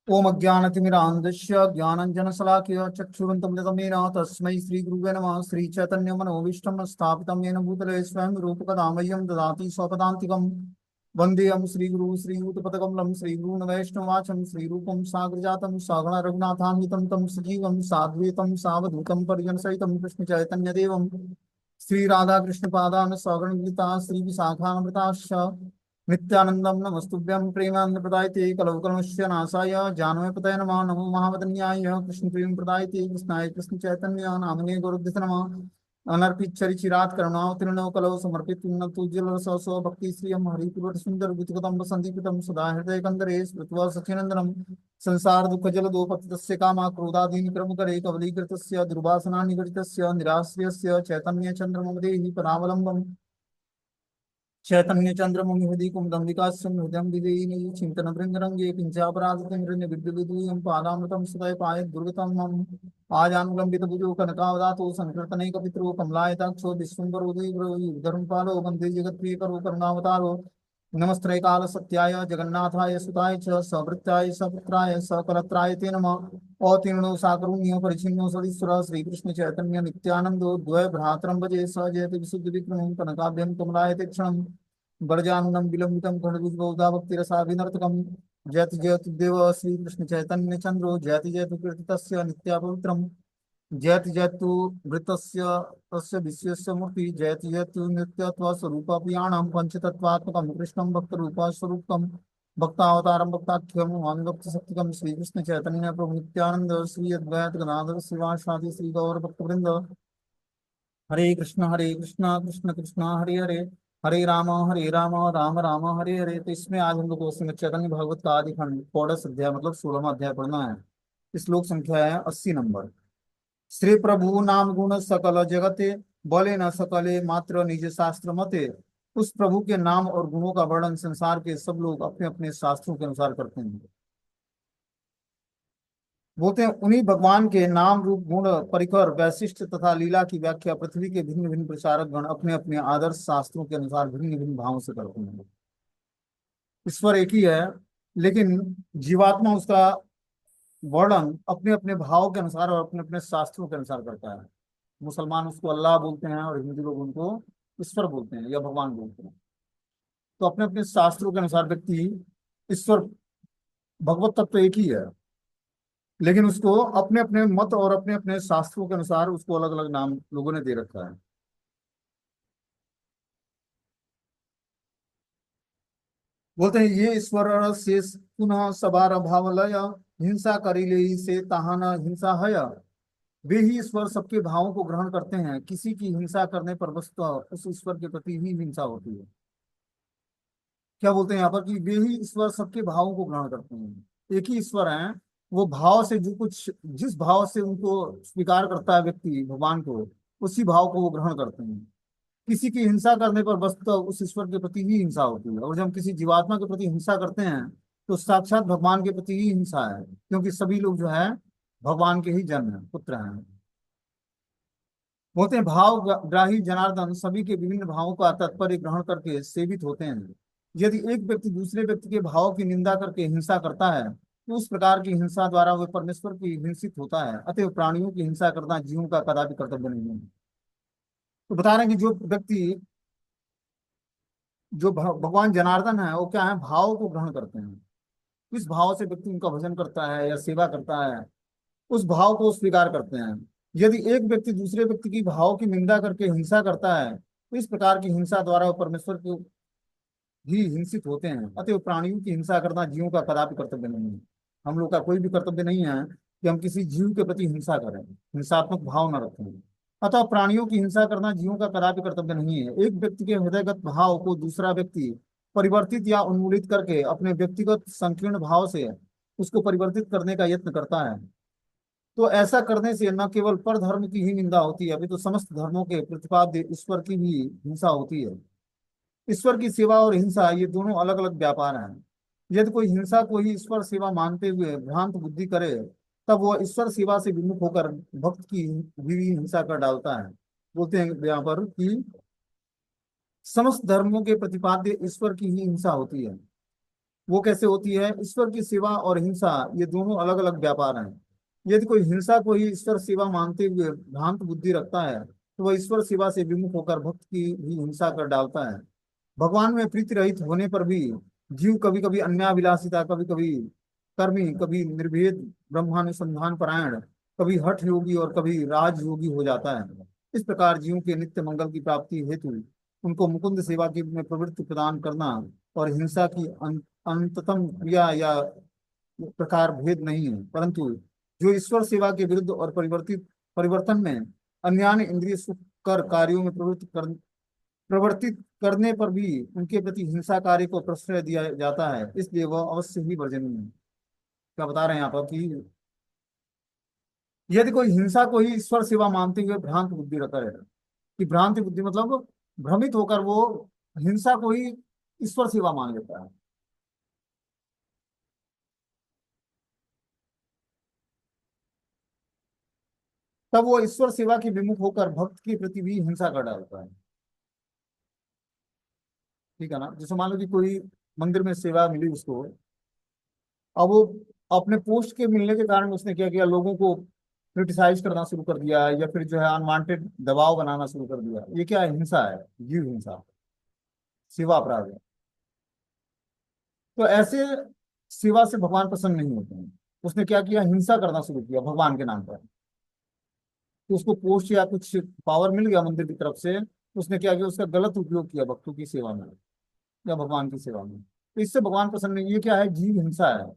ओम अज्ञानतिमिरान्धस्य ज्ञानञ्जनशलाकया चक्षुरुन्मिलितमेन तस्मै श्रीगुरुवे नमः। श्रीचैतन्यमनोभीष्टं स्थापितं येन भूतले स्वयं रूपकदा मह्यं ददाति स्वपदान्तिकं। वन्देऽहं श्रीगुरुं श्रीयुतपदकमलं श्रीगुरून् वैष्णवाचं श्रीरूपं साग्रजातं सगण रघुनाथान्वितं तं सजीवं साद्वैतं सावधूतं परिजनसहितं कृष्णचैतन्यदेवं श्रीराधाकृष्णपादान् सगणगीता श्रीविशाखान्विताश्च नित्यानंदम नमस्तुभ्यं प्रेमानंद प्रदायते कलौकलमस्य नाशाय जानवे नमः। नमो महावदन्याय कृष्ण प्रेम प्रदायते कृष्णाय कृष्ण चैतन्य नामने गुरुभ्यः नमः। अनर्पित चरिचिरात करुणावतीर्णो कलौ समर्पित तुज्जल सौ भक्ति श्रियम हरिपुर सुंदर गुतगतम संदीपितम सदा हृदय कंदरे स्मृत्वा सचिनंदनम संसार दुःख जल दो पतितस्य कामा क्रोधादीन क्रम करे कवलीकृतस्य दुर्वासना निगडितस्य निराश्रयस्य चैतन्य चंद्रमं देहि परावलंबम् चैतन्य चंद्रमं हृदि कुमुदम्बिकास्यं हृदयं विलीने चिंतन भृंगरंगे किंचापराधितं हृदय विद्युदूयं पादामृतं सदय पाय दुर्गतं मम आजानुलंबित भुजो कनकावदातो संकीर्तने कपित्रो कमलायताक्षो विश्वम्बरो देवरो युगधर्म पालो वंदे जगत्प्रियकरो करुणावतारो नमस्ते काल सत्याय जगन्नाथाय सुताय च सवृत्ताय सपुत्राय सकलत्राय ते नमः। अतीर्णो साकरुण्यो परिचिन्नो सदीश्वर श्रीकृष्ण चैतन्य नित्यानंदो द्वय भ्रातरं भजे स जयति विशुद्ध विक्रमं कनकाभ्यं कमलायते क्षणम् वर्जाननं विलंबितं खड्गुजबहुधा भक्तिरसाभिनर्तकम्। जयति जयति देव श्रीकृष्ण चैतन्य चंद्रो जयति जयति कीर्तितस्य नित्यापवित्रम्। जयति जयतु वृतस्य तस्य विश्वस्य मूर्ति जयति जयतु नित्यत्वस्वरूपपियाणं पंचतत्वात्मकं कृष्णं भक्तरूपस्वरूपं भक्तावतारं भक्ताख्यं वामभक्तशक्तिकं श्रीकृष्ण चैतन्य प्रभु नित्यानंद श्री अद्वैत गदाधर श्रीवासादि श्री गौर भक्तवृंद। हरे कृष्णा कृष्ण कृष्णा हरे हरे हरे राम राम राम हरे हरे। तो इसमें आज हम लोग को श्रीमद् चैतन्य भागवत का आदि खंड षोडश अध्याय मतलब 16वां अध्याय पढ़ना है। श्लोक संख्या है 80 नंबर। श्री प्रभु नाम गुण सकल जगते बोले न सकले मात्र निज शास्त्र मते। उस प्रभु के नाम और गुणों का वर्णन संसार के सब लोग अपने अपने शास्त्रों के अनुसार करते हैं। बोलते हैं उन्हीं भगवान के नाम रूप गुण परिकर वैशिष्ट तथा लीला की व्याख्या पृथ्वी के भिन्न भिन्न प्रचारक गण अपने अपने आदर्श शास्त्रों के अनुसार भिन्न भिन्न भावों से करते हैं। ईश्वर एक ही है, लेकिन जीवात्मा उसका वर्णन अपने अपने भाव के अनुसार और अपने अपने शास्त्रों के अनुसार करता है। मुसलमान उसको अल्लाह बोलते हैं और हिंदू लोग उनको ईश्वर बोलते हैं या भगवान बोलते हैं। तो अपने अपने शास्त्रों के अनुसार व्यक्ति ईश्वर भगवत तत्व तो एक ही है, लेकिन उसको अपने अपने मत और अपने अपने शास्त्रों के अनुसार उसको अलग अलग नाम लोगों ने दे रखा है। बोलते हैं ये ईश्वर से पुनः सबार भाव लय हिंसा करिले से ताहन हिंसा हय। वे ही ईश्वर सबके भावों को ग्रहण करते हैं, किसी की हिंसा करने पर वस्तुतः उस ईश्वर के प्रति ही हिंसा होती है। क्या बोलते हैं यहाँ पर कि वे ही ईश्वर सबके भावों को ग्रहण करते हैं। एक ही ईश्वर है, वो भाव से जो कुछ जिस भाव से उनको स्वीकार करता है व्यक्ति भगवान को, उसी भाव को वो ग्रहण करते हैं। किसी की हिंसा करने पर वस्तुतः उस ईश्वर के प्रति ही हिंसा होती है, और जब हम किसी जीवात्मा के प्रति हिंसा करते हैं तो साक्षात भगवान के प्रति ही हिंसा है, क्योंकि सभी लोग जो है भगवान के ही जन्म है, पुत्र हैं। बोलते हैं भाव ग्राही जनार्दन सभी के विभिन्न भावों का तात्पर्य ग्रहण करके सेवित होते हैं। यदि एक व्यक्ति दूसरे व्यक्ति के भाव की निंदा करके हिंसा करता है तो उस प्रकार की हिंसा द्वारा वह परमेश्वर की हिंसित होता है। अतः प्राणियों की हिंसा करना जीवों का कदापि कर्तव्य नहीं है। तो बता रहे हैं कि जो व्यक्ति जो भगवान जनार्दन है वो क्या है, भाव को ग्रहण करते हैं। किस भाव से व्यक्ति उनका भजन करता है या सेवा करता है, उस भाव को स्वीकार करते हैं। यदि एक व्यक्ति दूसरे व्यक्ति की भाव की निंदा करके हिंसा करता है तो इस प्रकार की हिंसा द्वारा वो परमेश्वर को ही हिंसित होते हैं। अतः प्राणियों की हिंसा करना जीवों का कदापि कर्तव्य नहीं है। हम लोग का कोई भी कर्तव्य नहीं है कि हम किसी जीव के प्रति हिंसा करें, हिंसात्मक भाव न रखें। अतः प्राणियों की हिंसा करना जीवों का कदापि कर्तव्य नहीं है। एक व्यक्ति के हृदयगत भाव को दूसरा व्यक्ति परिवर्तित या उन्मूलित करके अपने व्यक्तिगत संकीर्ण भाव से उसको परिवर्तित करने का यत्न करता है, तो ऐसा करने से न केवल पर धर्म की ही निंदा होती है, अभी तो समस्त धर्मों के प्रतिपाद्य ईश्वर की भी हिंसा होती है। ईश्वर की सेवा और हिंसा ये दोनों अलग अलग व्यापार हैं। यदि कोई हिंसा को ही ईश्वर सेवा मानते हुए भ्रांत बुद्धि करे, तब वह ईश्वर सेवा से विमुख होकर भक्त की भी हिंसा कर डालता है। बोलते हैं यहाँ पर कि समस्त धर्मों के प्रतिपाद्य ईश्वर की ही हिंसा होती है। वो कैसे होती है? ईश्वर की सेवा और हिंसा ये दोनों अलग अलग व्यापार हैं। यदि कोई हिंसा को ही ईश्वर सेवा मानते हुए भ्रांत बुद्धि रखता है तो वह ईश्वर सेवा से विमुख होकर भक्त की भी हिंसा कर डालता है। भगवान में प्रीति रहित होने पर भी जीव कभी कभी अन्याभिलाषिता, कभी कभी कर्मी, कभी निर्भेद ब्रह्मानुसंधान परायण, कभी हठ योगी और कभी राज योगी हो जाता है। इस प्रकार जीव के नित्य मंगल की प्राप्ति हेतु उनको मुकुंद सेवा की में प्रवृत्ति प्रदान करना और हिंसा की अंततम क्रिया या प्रकार भेद नहीं है, परंतु जो ईश्वर सेवा के विरुद्ध और परिवर्तन में अन्यान्य इंद्रिय सुख कर कार्यों में प्रवर्तित करने पर भी उनके प्रति हिंसा कार्य को प्रश्रय दिया जाता है, इसलिए वह अवश्य ही वर्जनीय है। क्या बता रहे हैं यहाँ पर कि यदि कोई हिंसा को ही ईश्वर सेवा मानते हुए भ्रांत बुद्धि रखता है, कि भ्रांति बुद्धि मतलब भ्रमित होकर वो हिंसा को ही ईश्वर सेवा मान लेता है, तब वो ईश्वर सेवा के विमुख होकर भक्त के प्रति भी हिंसा कर डालता है। ठीक है ना? जैसे मान लो कि कोई मंदिर में सेवा मिली उसको, अब वो अपने पोस्ट के मिलने के कारण उसने क्या किया, लोगों को क्रिटिसाइज करना शुरू कर दिया या फिर जो है अनवांटेड दबाव बनाना शुरू कर दिया। ये क्या है? हिंसा है, जीव हिंसा, सेवा अपराध है। तो ऐसे सेवा से भगवान प्रसन्न नहीं होते हैं। उसने क्या किया? हिंसा करना शुरू किया भगवान के नाम पर। तो उसको पोस्ट या कुछ पावर मिल गया मंदिर की तरफ से, तो उसने क्या किया? उसका गलत उपयोग किया भक्तों की सेवा में या भगवान की सेवा में। तो इससे भगवान प्रसन्न नहीं। ये क्या है? जीव हिंसा है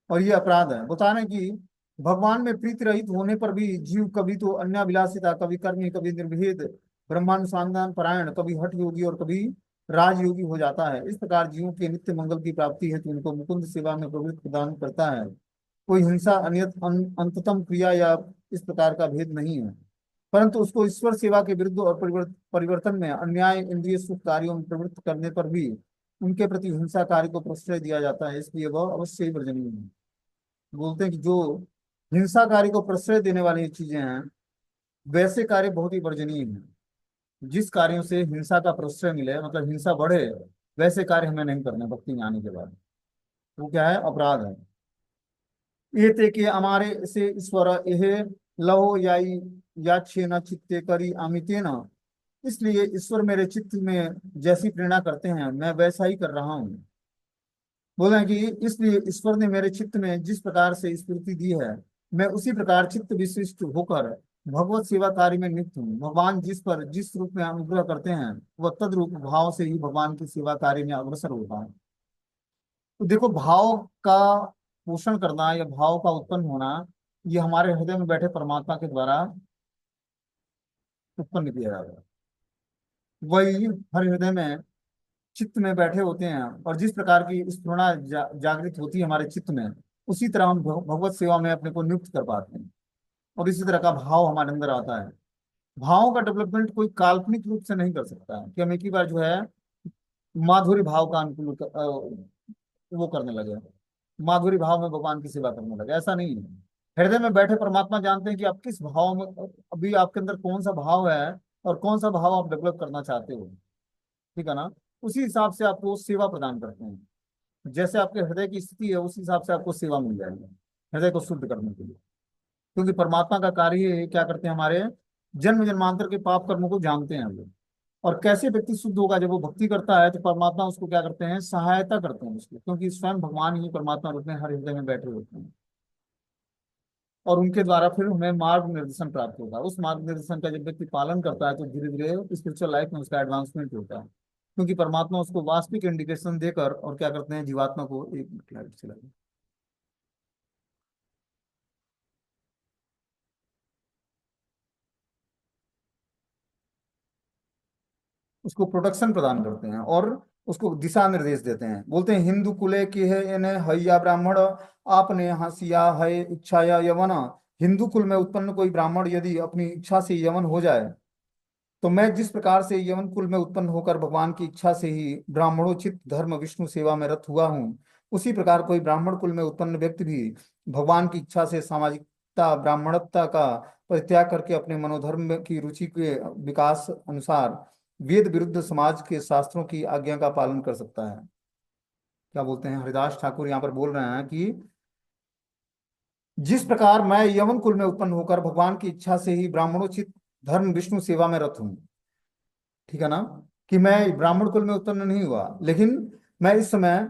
और ये अपराध है। बता रहे हैं कि भगवान में प्रीति रहित होने पर भी जीव कभी तो अन्याभिलाषिता, कभी कर्मी, कभी निर्भेद ब्रह्मानुसंधान परायण, कभी हठ योगी और कभी राजयोगी हो जाता है। इस प्रकार जीवों के नित्य मंगल की प्राप्ति हेतु उनको मुकुंद सेवा में प्रवृत्ति प्रदान करता है। कोई हिंसा अंततम क्रिया या इस प्रकार का भेद नहीं है, परंतु उसको ईश्वर सेवा के विरुद्ध और परिवर्तन में अन्याय इंद्रिय सुख कार्यों में प्रवृत्त करने पर भी उनके प्रति हिंसा कार्य को प्रश्रय दिया जाता है, इसलिए वह अवश्य ही वर्जनीय है। बोलते हैं कि जो हिंसा कार्य को प्रश्रय देने वाली चीजें हैं वैसे कार्य बहुत ही वर्जनीय हैं। जिस कार्यों से हिंसा का प्रश्रय मिले, मतलब हिंसा बढ़े, वैसे कार्य हमें नहीं करने भक्ति में आने के बाद। वो क्या है? अपराध है। ये ते कि हमारे से ईश्वर यह लहो याई याच्छे न चित्ते करी अमिते न। इसलिए ईश्वर मेरे चित्त में जैसी प्रेरणा करते हैं मैं वैसा ही कर रहा हूँ। बोले कि इसलिए ईश्वर ने मेरे चित्त में जिस प्रकार से स्फूर्ति दी है मैं उसी प्रकार चित्त विशिष्ट होकर भगवत सेवा कार्य में नियुक्त हूँ। भगवान जिस पर जिस रूप में अनुग्रह करते हैं वह तद्रूप भाव से ही भगवान की सेवा कार्य में अग्रसर होता है। तो देखो, भाव का पोषण करना या भाव का उत्पन्न होना, ये हमारे हृदय में बैठे परमात्मा के द्वारा उत्पन्न किया जाता है। वही हर हृदय में चित्त में बैठे होते हैं और जिस प्रकार की स्फुरना जागृत होती है हमारे चित्त में, उसी तरह हम भगवत सेवा में अपने को नियुक्त कर पाते हैं और इसी तरह का भाव हमारे अंदर आता है। भावों का डेवलपमेंट कोई काल्पनिक रूप से नहीं कर सकता है कि हम एक ही बार जो है माधुरी भाव का अनुकूल वो करने लगे, माधुरी भाव में भगवान की सेवा करने लगे। ऐसा नहीं है। हृदय में बैठे परमात्मा जानते हैं कि आप किस भाव में, अभी आपके अंदर कौन सा भाव है और कौन सा भाव आप डेवलप करना चाहते हो। ठीक है ना? उसी हिसाब से आपको सेवा प्रदान करते हैं। जैसे आपके हृदय की स्थिति है उस हिसाब से आपको सेवा मिल जाएगी हृदय को शुद्ध करने के लिए। क्योंकि परमात्मा का कार्य ये क्या करते हैं? हमारे जन्म जन्मांतर के पाप कर्मों को जानते हैं वो। और कैसे व्यक्ति शुद्ध होगा? जब वो भक्ति करता है तो परमात्मा उसको क्या करते हैं? सहायता करते हैं उसको, क्योंकि स्वयं भगवान ही परमात्मा रूप में हर हृदय में बैठे होते हैं और उनके द्वारा फिर हमें मार्ग निर्देशन प्राप्त होगा। उस मार्ग निर्देशन का जब व्यक्ति पालन करता है तो धीरे धीरे स्पिरिचुअल लाइफ में उसका एडवांसमेंट होता है, क्योंकि परमात्मा उसको वास्तविक इंडिकेशन देकर और क्या करते हैं? जीवात्मा को एक लाइफ चला उसको प्रोटेक्शन प्रदान करते हैं और उसको दिशा निर्देश देते हैं। बोलते हैं हिंदू कुले की है इन्हें हैया ब्राह्मण आपने हंसिया है इच्छा या यवन। हिंदू कुल में उत्पन्न कोई ब्राह्मण यदि अपनी इच्छा से यवन हो जाए तो मैं जिस प्रकार से यवन कुल में उत्पन्न होकर भगवान की इच्छा से ही ब्राह्मणोचित धर्म विष्णु सेवा में रत हुआ हूँ, उसी प्रकार कोई ब्राह्मण कुल में उत्पन्न व्यक्ति भी भगवान की इच्छा से सामाजिकता ब्राह्मणता का परित्याग करके अपने मनोधर्म की रुचि के विकास अनुसार वेद विरुद्ध समाज के शास्त्रों की आज्ञा का पालन कर सकता है। क्या बोलते हैं, हरिदास ठाकुर यहाँ पर बोल रहे हैं कि जिस प्रकार मैं यवन कुल में उत्पन्न होकर भगवान की इच्छा से ही ब्राह्मणोचित धर्म विष्णु सेवा में रत हूँ, ठीक है ना, कि मैं ब्राह्मण कुल में उत्पन्न नहीं हुआ लेकिन मैं इस समय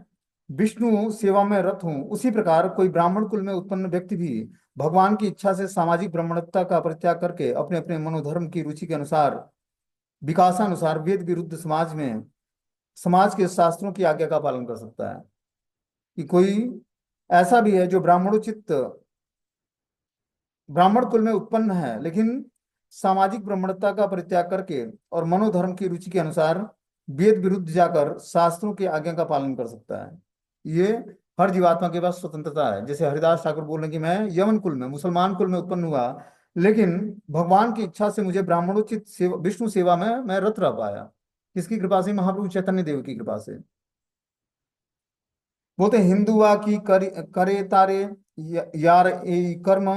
विष्णु सेवा में रत हूँ, उसी प्रकार कोई ब्राह्मण कुल में उत्पन्न व्यक्ति भी भगवान की इच्छा से सामाजिक ब्राह्मणता का परित्याग करके अपने अपने मनोधर्म की रुचि के अनुसार विकासानुसार वेद विरुद्ध समाज में समाज के शास्त्रों की आज्ञा का पालन कर सकता है। कि कोई ऐसा भी है जो ब्राह्मणोचित ब्राह्मण कुल में उत्पन्न है लेकिन सामाजिक ब्राह्मणता का परित्याग करके और मनोधर्म की रुचि के अनुसार वेद विरुद्ध जाकर शास्त्रों की आज्ञा का पालन कर सकता है। ये हर जीवात्मा के पास स्वतंत्रता है। जैसे हरिदास ठाकुर बोल रहे हैं कि मैं यमन कुल में मुसलमान कुल में उत्पन्न हुआ लेकिन भगवान की इच्छा से मुझे ब्राह्मणोचित सेवा विष्णु सेवा में मैं रत रह पाया। किसकी कृपा से? महाप्रभु चैतन्य देव की कृपा से। बोलते हिंदुआ की करे तारे यार ए कर्म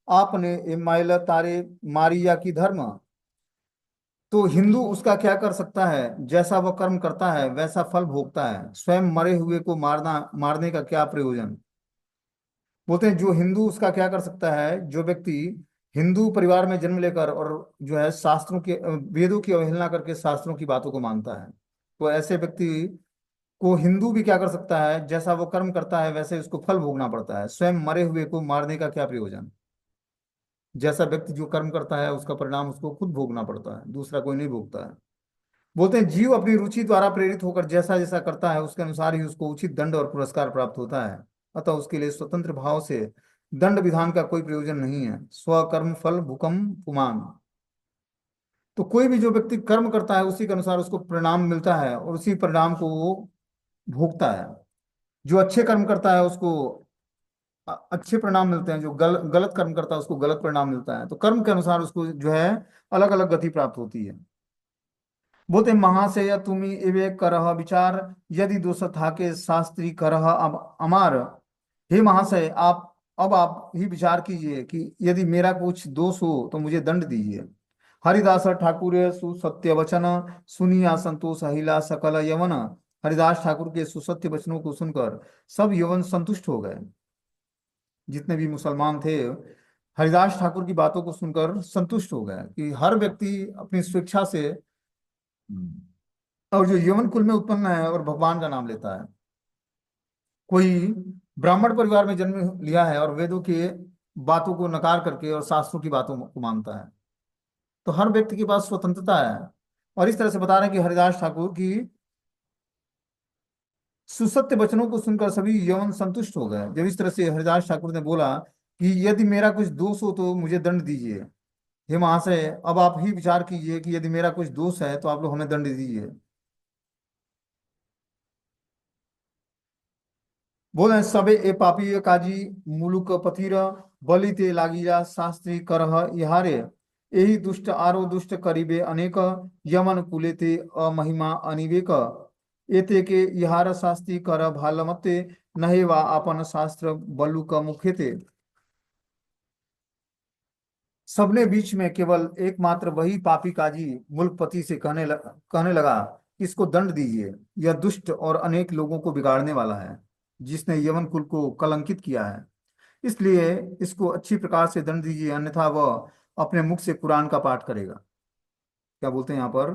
आपने ए माइल तारे मारिया की धर्म। तो हिंदू उसका क्या कर सकता है, जैसा वह कर्म करता है वैसा फल भोगता है, स्वयं मरे हुए को मारने का क्या प्रयोजन। बोलते हैं जो हिंदू उसका क्या कर सकता है, जो व्यक्ति हिंदू परिवार में जन्म लेकर और जो है शास्त्रों के वेदों की अवहेलना करके शास्त्रों की बातों को मानता है, तो ऐसे व्यक्ति को हिंदू भी क्या कर सकता है, जैसा वो कर्म करता है वैसे उसको फल भोगना पड़ता है, स्वयं मरे हुए को मारने का क्या प्रयोजन। जैसा व्यक्ति जो कर्म करता है उसका परिणाम उसको खुद भोगना पड़ता है, दूसरा कोई नहीं भोगता है। बोलते हैं जीव अपनी रुचि द्वारा प्रेरित होकर जैसा जैसा करता है उसके अनुसार ही उसको उचित दंड और पुरस्कार प्राप्त होता है। अतः उसके लिए स्वतंत्र भाव से दंड विधान का कोई प्रयोजन नहीं है। स्वकर्म फल भुकम पुमान। तो कोई भी जो व्यक्ति कर्म करता है उसी के अनुसार उसको परिणाम मिलता है और उसी परिणाम को वो भोगता है। जो अच्छे कर्म करता है उसको अच्छे परिणाम मिलते हैं, जो गलत कर्म करता है उसको गलत परिणाम मिलता है। तो कर्म के अनुसार उसको जो है अलग अलग गति प्राप्त होती है। बोलते महाशय तुम्ही एवे करह विचार यदि दोष थाके शास्त्री करह अमार। हे महाशय आप अब आप ही विचार कीजिए कि यदि मेरा कुछ दोष हो तो मुझे दंड दीजिए। हरिदास ठाकुर सुसत्य वचन सुनिया संतोष हिला सकल यवन। हरिदास ठाकुर के सुसत्य वचनों को सुनकर सब यवन संतुष्ट हो गए। जितने भी मुसलमान थे हरिदास ठाकुर की बातों को सुनकर संतुष्ट हो गए कि हर व्यक्ति अपनी स्वेच्छा से और जो यवन कुल में उत्पन्न है और भगवान का नाम लेता है, कोई ब्राह्मण परिवार में जन्म लिया है और वेदों के बातों को नकार करके और शास्त्रों की बातों को मानता है, तो हर व्यक्ति के पास स्वतंत्रता है। और इस तरह से बता रहे हैं कि हरिदास ठाकुर की सुसत्य वचनों को सुनकर सभी यवन संतुष्ट हो गए। जब इस तरह से हरिदास ठाकुर ने बोला कि यदि मेरा कुछ दोष हो तो मुझे दंड दीजिए, हे महाशय अब आप ही विचार कीजिए कि यदि मेरा कुछ दोष है तो आप लोग हमें दंड दीजिए। बोले सबे ए पापी काजी मुलुक पथिर बलि ते लागिया शास्त्री करह इहारे। यही दुष्ट आरो दुष्ट करीबे अनेक यमन कुले ते अमहिमा अनिवेक। एते के इहार शास्त्री कर भालमते नहे वा आपन शास्त्र बलुक मुखेते। सबने बीच में केवल एकमात्र वही पापी काजी मुल्कपति से कहने लगा, इसको दंड दीजिए, यह दुष्ट और अनेक लोगों को बिगाड़ने वाला है, जिसने यवन कुल को कलंकित किया है, इसलिए इसको अच्छी प्रकार से दंड दीजिए, अन्यथा वह अपने मुख से कुरान का पाठ करेगा। क्या बोलते हैं यहाँ पर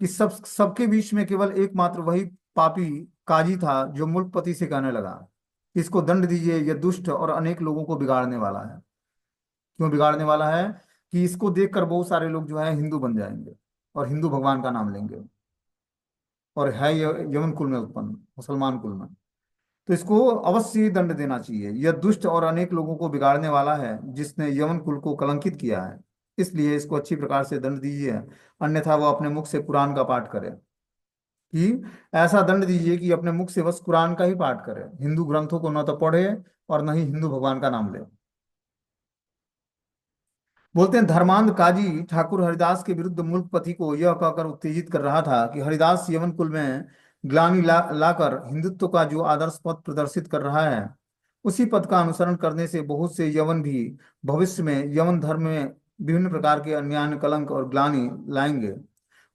कि सबके बीच में केवल एकमात्र वही पापी काजी था जो मुल्कपति से कहने लगा, इसको दंड दीजिए, यह दुष्ट और अनेक लोगों को बिगाड़ने वाला है। क्यों बिगाड़ने वाला है? कि इसको देखकर बहुत सारे लोग जो है हिंदू बन जाएंगे और हिंदू भगवान का नाम लेंगे, और है यमन कुल में उत्पन्न मुसलमान कुल में, तो इसको अवश्य दंड देना चाहिए। यह दुष्ट और अनेक लोगों को बिगाड़ने वाला है जिसने यमन कुल को कलंकित किया है, इसलिए इसको अच्छी प्रकार से दंड दीजिए, अन्यथा वो अपने मुख से कुरान का पाठ करे। कि ऐसा दंड दीजिए कि अपने मुख से बस कुरान का ही पाठ करे, हिंदू ग्रंथों को न तो पढ़े और न ही हिंदू भगवान का नाम ले। बोलते हैं धर्मांध काजी ठाकुर हरिदास के विरुद्ध मुल्कपति को यह कहकर उत्तेजित कर रहा था कि हरिदास यवन कुल में ग्लानि लाकर हिंदुत्व का जो आदर्श पथ प्रदर्शित कर रहा है, उसी पद का अनुसरण करने से बहुत से यवन भी भविष्य में यवन धर्म में विभिन्न प्रकार के अन्याय कलंक और ग्लानि लाएंगे।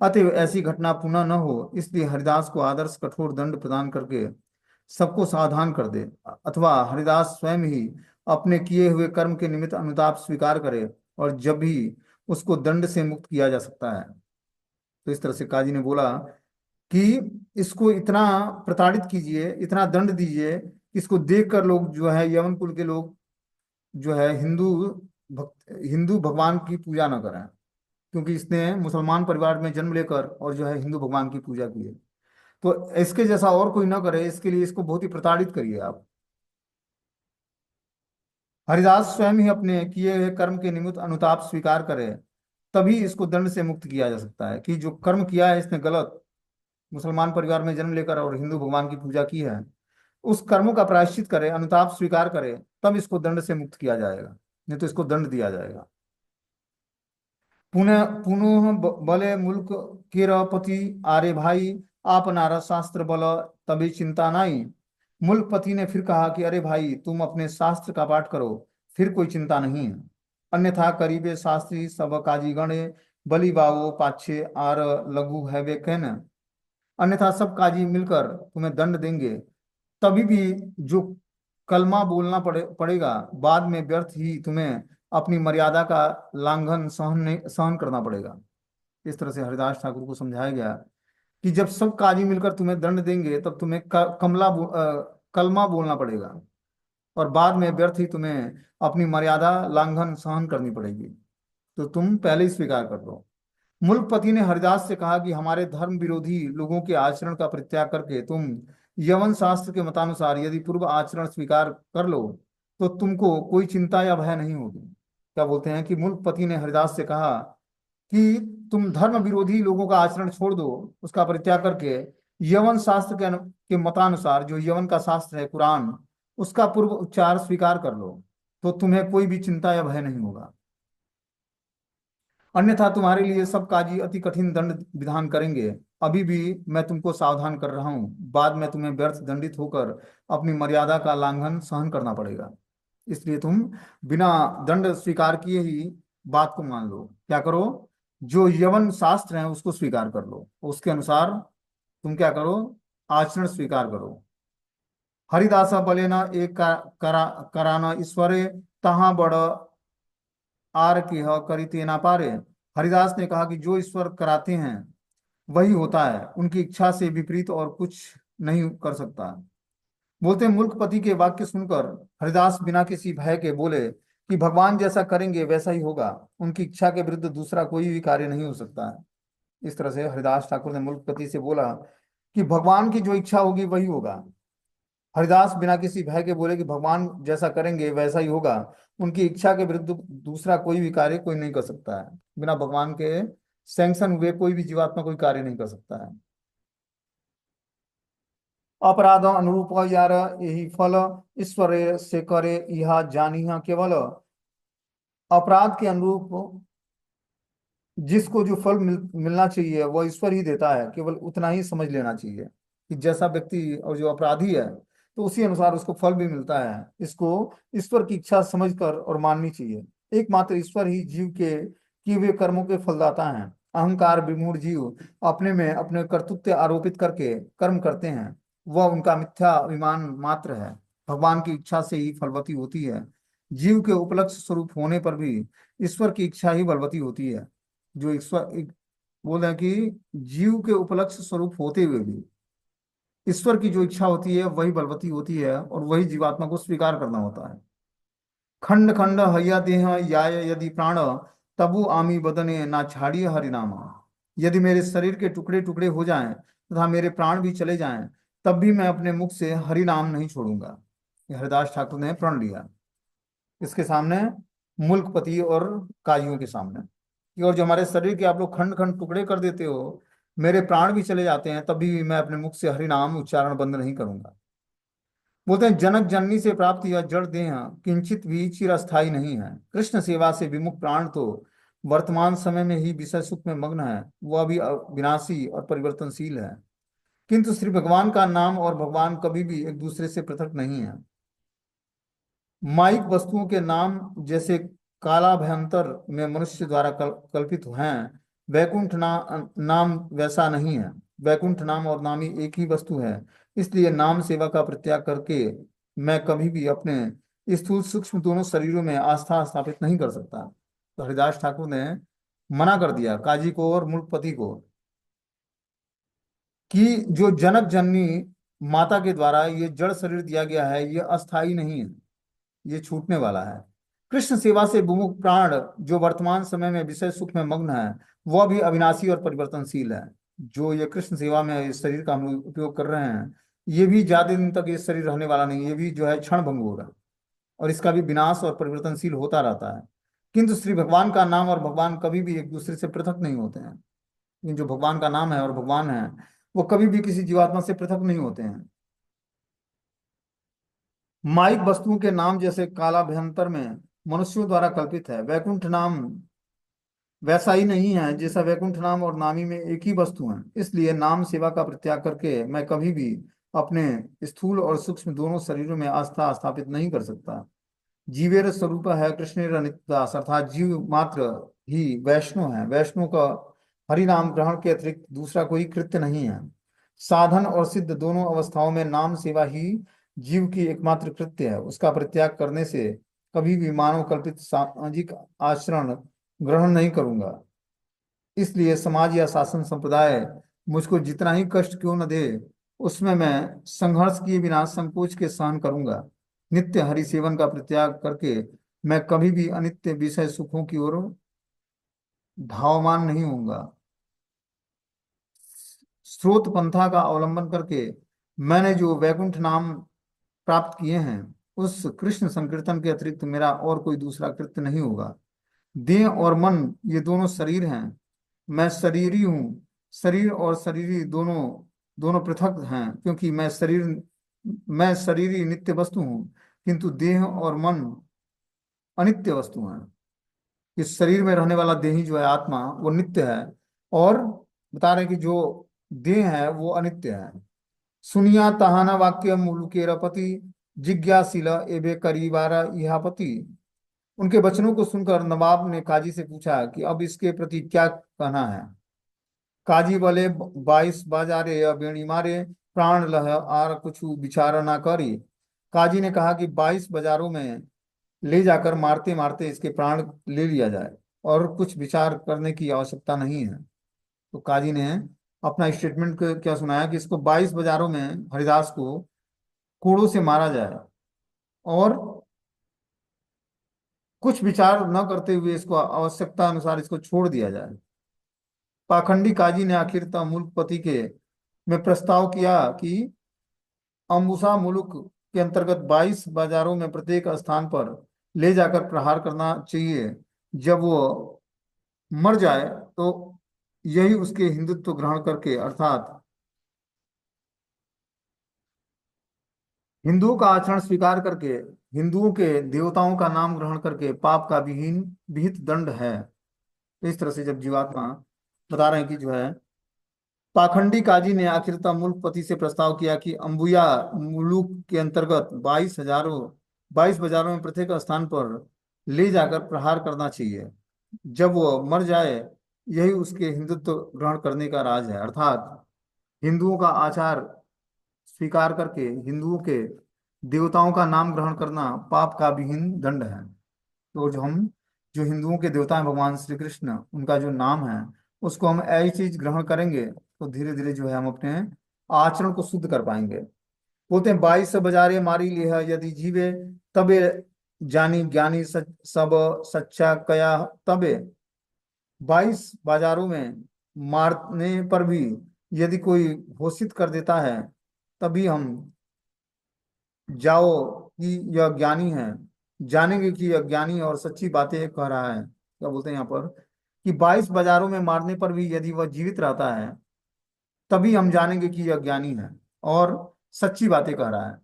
अतएव ऐसी घटना पुनः न हो, इसलिए हरिदास को आदर्श कठोर दंड प्रदान करके सबको सावधान कर दे, अथवा हरिदास स्वयं ही अपने किए हुए कर्म के निमित्त अनुताप स्वीकार करे, और जब भी उसको दंड से मुक्त किया जा सकता है। तो इस तरह से काजी ने बोला कि इसको इतना प्रताड़ित कीजिए, इतना दंड दीजिए कि इसको देखकर लोग जो है, यवन कुल के लोग जो है, हिंदू भगवान की पूजा न करें, क्योंकि इसने मुसलमान परिवार में जन्म लेकर और जो है हिंदू भगवान की पूजा की है। तो इसके जैसा और कोई ना करे, इसके लिए इसको बहुत ही प्रताड़ित करिए आप। हरिदास स्वयं ही अपने किए हुए कर्म के निमित्त अनुताप स्वीकार करे, तभी इसको दंड से मुक्त किया जा सकता है। कि जो कर्म किया है इसने गलत, मुसलमान परिवार में जन्म लेकर और हिंदू भगवान की पूजा की है, उस कर्मों का प्रायश्चित करे, अनुताप स्वीकार करे, तब इसको दंड से मुक्त किया जाएगा, नहीं तो इसको दंड दिया जाएगा। पुनः पुनः बले मुल्क केरपति आरे भाई, आप नारा शास्त्र बल तभी चिंता नहीं। मुल्कपति ने फिर कहा कि अरे भाई, तुम अपने शास्त्र का पाठ करो, फिर कोई चिंता नहीं है। अन्यथा करीबे शास्त्री सब काजी गणे, बलि बावो पाछे आर लघु है वे कहना। अन्यथा सब काजी मिलकर तुम्हें दंड देंगे, तभी भी जो कलमा बोलना पड़ेगा, बाद में व्यर्थ ही तुम्हें अपनी मर्यादा का लांघन सहन करना पड़ेगा। इस तरह से हरिदास ठाकुर को समझाया गया कि जब सब काजी मिलकर तुम्हें दंड देंगे, तब तुम्हें कलमा बोलना पड़ेगा, और बाद में व्यर्थ ही तुम्हें अपनी मर्यादा लांघन सहन करनी पड़ेगी। तो तुम पहले ही स्वीकार कर लो। मुल्कपति ने हरिदास से कहा कि हमारे धर्म विरोधी लोगों के आचरण का परित्याग करके तुम यवन शास्त्र के मतानुसार यदि पूर्व आचरण स्वीकार कर लो, तो तुमको कोई चिंता या भय नहीं होगी। क्या बोलते हैं कि मुल्कपति ने हरिदास से कहा कि तुम धर्म विरोधी लोगों का आचरण छोड़ दो, उसका परित्याग करके यवन शास्त्र के मतानुसार, जो यवन का शास्त्र है कुरान, उसका पूर्व उच्चार स्वीकार कर लो, तो तुम्हें कोई भी चिंता या भय नहीं होगा। अन्यथा तुम्हारे लिए सब काजी अति कठिन दंड विधान करेंगे। अभी भी मैं तुमको सावधान कर रहा हूं, बाद में तुम्हें व्यर्थ दंडित होकर अपनी मर्यादा का लांघन सहन करना पड़ेगा। इसलिए तुम बिना दंड स्वीकार किए ही बात को मान लो। क्या करो, जो यवन शास्त्र है उसको स्वीकार कर लो, उसके अनुसार तुम क्या करो, आचरण स्वीकार करो। हरिदासा बलेना एक कराना ईश्वरे, तहां बड़ आर की ह करीते ना पारे। हरिदास ने कहा कि जो ईश्वर कराते हैं वही होता है, उनकी इच्छा से विपरीत और कुछ नहीं कर सकता। बोलते हैं मुल्कपति के वाक्य सुनकर हरिदास बिना किसी भय के बोले कि भगवान जैसा करेंगे वैसा ही होगा, उनकी इच्छा के विरुद्ध दूसरा कोई भी कार्य नहीं हो सकता है। इस तरह से हरिदास ठाकुर ने मुल्कपति से बोला कि भगवान की जो इच्छा होगी वही होगा। हरिदास बिना किसी भय के बोले कि भगवान जैसा करेंगे वैसा ही होगा, उनकी इच्छा के विरुद्ध दूसरा कोई भी कार्य कोई नहीं कर सकता है। बिना भगवान के सैंक्शन हुए कोई भी जीवात्मा कोई कार्य नहीं कर सकता है। अपराध अनुरूप यार यही फल ईश्वर से करे, यह जानिह केवल। अपराध के अनुरूप जिसको जो फल मिलना चाहिए वह ईश्वर ही देता है, केवल उतना ही समझ लेना चाहिए कि जैसा व्यक्ति और जो अपराधी है, तो उसी अनुसार उसको फल भी मिलता है। इसको ईश्वर की इच्छा समझकर और माननी चाहिए। एकमात्र ईश्वर ही जीव के किए हुए कर्मों के फलदाता हैं। अहंकार विमूढ़ जीव अपने में अपने कर्तृत्व आरोपित करके कर्म करते हैं, वह उनका मिथ्या अभिमान मात्र है। भगवान की इच्छा से ही फलवती होती है। जीव के उपलक्ष्य स्वरूप होने पर भी ईश्वर की इच्छा ही बलवती होती है। जो बोल रहे हैं कि जीव के उपलक्ष्य स्वरूप होते हुए भी ईश्वर की जो इच्छा होती है वही बलवती होती है, और वही जीवात्मा को स्वीकार करना होता है। खंड खंड हया देह याय यदि प्राण, तबु आमी बदने ना छाड़िए हरिनामा। यदि मेरे शरीर के टुकड़े टुकड़े हो जाएं तथा मेरे प्राण भी चले जाएं, तब भी मैं अपने मुख से हरि नाम नहीं छोड़ूंगा। ये हरिदास ठाकुर ने प्रण लिया इसके सामने, मुल्कपति और काजियों के सामने, कि और जो हमारे शरीर के आप लोग खंड खंड टुकड़े कर देते हो, मेरे प्राण भी चले जाते हैं, तभी भी मैं अपने मुख से हरि नाम उच्चारण बंद नहीं करूंगा। बोलते हैं जनक जननी से प्राप्त यह जड़ देह किंचित भी चिरस्थायी नहीं है। कृष्ण सेवा से विमुख प्राण तो वर्तमान समय में ही विषय सुख में मग्न है, वह भी विनाशी और परिवर्तनशील है। किंतु श्री भगवान का नाम और भगवान कभी भी एक दूसरे से पृथक नहीं है। माइक वस्तुओं के नाम जैसे काला भयंतर में मनुष्य द्वारा कल्पित हैं, वैकुंठ नाम वैसा नहीं है। वैकुंठ नाम और नामी एक ही वस्तु है, इसलिए नाम सेवा का परित्याग करके मैं कभी भी अपने स्थूल सूक्ष्म दोनों शरीरों में आस्था स्थापित नहीं कर सकता। तो हरिदास ठाकुर ने मना कर दिया काजी को और मूलपति को कि जो जनक जननी माता के द्वारा ये जड़ शरीर दिया गया है ये अस्थाई नहीं है, ये छूटने वाला है। कृष्ण सेवा से विमुख प्राण जो वर्तमान समय में विषय सुख में मग्न है वह भी अविनाशी और परिवर्तनशील है। जो ये कृष्ण सेवा में इस शरीर का हम लोग उपयोग कर रहे हैं ये भी ज्यादा दिन तक ये शरीर रहने वाला नहीं, ये भी जो है क्षण भंगुर है और इसका भी विनाश और परिवर्तनशील होता रहता है। किंतु श्री भगवान का नाम और भगवान कभी भी एक दूसरे से पृथक नहीं होते हैं। ये जो भगवान का नाम है और भगवान है वो कभी भी किसी जीवात्मा से पृथक नहीं होते हैं। माइक वस्तुओं के नाम जैसे कालाभ्यंतर में मनुष्यों द्वारा कल्पित है, वैकुंठ नाम वैसा ही नहीं है जैसा वैकुंठ नाम और नामी में एक ही वस्तु है। इसलिए नाम सेवा का परित्याग करके मैं कभी भी अपने स्थूल और सूक्ष्म दोनों शरीरों में आस्था स्थापित नहीं कर सकता। जीवेर स्वरूप है कृष्णेर नित्यदास, अर्थात जीव मात्र ही वैष्णव है। वैष्णव का हरि नाम ग्रहण के अतिरिक्त दूसरा कोई कृत्य नहीं है। साधन और सिद्ध दोनों अवस्थाओं में नाम सेवा ही जीव की एकमात्र कृत्य है। उसका परित्याग करने से कभी भी मानव कल्पित सामाजिक आचरण ग्रहण नहीं करूंगा। इसलिए समाज या शासन संप्रदाय मुझको जितना ही कष्ट क्यों न दे उसमें मैं संघर्ष किए बिना संकोच के सहन करूंगा। नित्य हरि सेवन का परित्याग करके मैं कभी भी अनित्य विषय सुखों की ओर धावमान नहीं होऊंगा। स्रोत पंथा का अवलंबन करके मैंने जो वैकुंठ नाम प्राप्त किए हैं उस कृष्ण संकीर्तन के अतिरिक्त मेरा और कोई दूसरा कृत्य नहीं होगा। देह और मन ये दोनों शरीर हैं, मैं शरीरी हूँ। शरीर और शरीरी दोनों दोनों पृथक हैं क्योंकि मैं शरीरी नित्य वस्तु हूँ किंतु देह और मन अनित्य वस्तु हैं। इस शरीर में रहने वाला देही जो है आत्मा वो नित्य है और बता रहे हैं कि जो देह है वो अनित्य है। सुनिया तहाना वाक्य मुलुकेरपति जिज्ञासिल एबे करीबारा इहापति। उनके वचनों को सुनकर नवाब ने काजी से पूछा कि अब इसके प्रति क्या कहना है। काजी बोले 22 बाजारे या बेणी मारे प्राण लह आर कुछ विचार ना करी। काजी ने कहा कि 22 बाजारों में ले जाकर मारते मारते इसके प्राण ले लिया जाए और कुछ विचार करने की आवश्यकता नहीं है। तो काजी ने अपना स्टेटमेंट क्या सुनाया कि इसको 22 बाजारों में हरिदास को कोड़ों से मारा जाए और कुछ विचार न करते हुए इसको आवश्यकता अनुसार इसको छोड़ दिया जाए। पाखंडी काजी ने आखिरतः मुल्कपति के में प्रस्ताव किया कि अम्बुसा मुल्क के अंतर्गत 22 बाजारों में प्रत्येक स्थान पर ले जाकर प्रहार करना चाहिए। जब वो मर जाए तो यही उसके हिंदुत्व ग्रहण करके अर्थात हिंदुओं का आचरण स्वीकार करके हिंदुओं के देवताओं का नाम ग्रहण करके पाप का विहित दंड है। इस तरह से जब जीवात्मा बता रहे हैं कि जो है पाखंडी काजी ने आखिरतः मुल्कपति से प्रस्ताव किया कि अम्बुया मुलुक के अंतर्गत 22 बाजारों में प्रत्येक स्थान पर ले जाकर प्रहार करना चाहिए। जब वो मर जाए यही उसके हिंदुत्व ग्रहण करने का राज है। अर्थात हिंदुओं का आचार स्वीकार करके हिंदुओं के देवताओं का नाम ग्रहण करना पाप का विहीन दंड है। तो जो हिंदुओं के देवता हैं भगवान श्री कृष्ण उनका जो नाम है उसको हम ऐसी चीज ग्रहण करेंगे तो धीरे धीरे जो है हम अपने आचरण को शुद्ध कर पाएंगे। बोलते हैं 22 बाजारे मारी लिह यदि जीवे तबे जानी ज्ञानी सब सच्चा कया तबे। 22 बाजारों में मारने पर भी यदि कोई घोषित कर देता है तभी हम जाओ कि यह ज्ञानी है, जानेंगे कि यह ज्ञानी और सच्ची बातें कह रहा है। क्या बोलते हैं यहाँ पर कि 22 बाजारों में मारने पर भी यदि वह जीवित रहता है तभी हम जानेंगे कि यह ज्ञानी है और सच्ची बातें कह रहा है।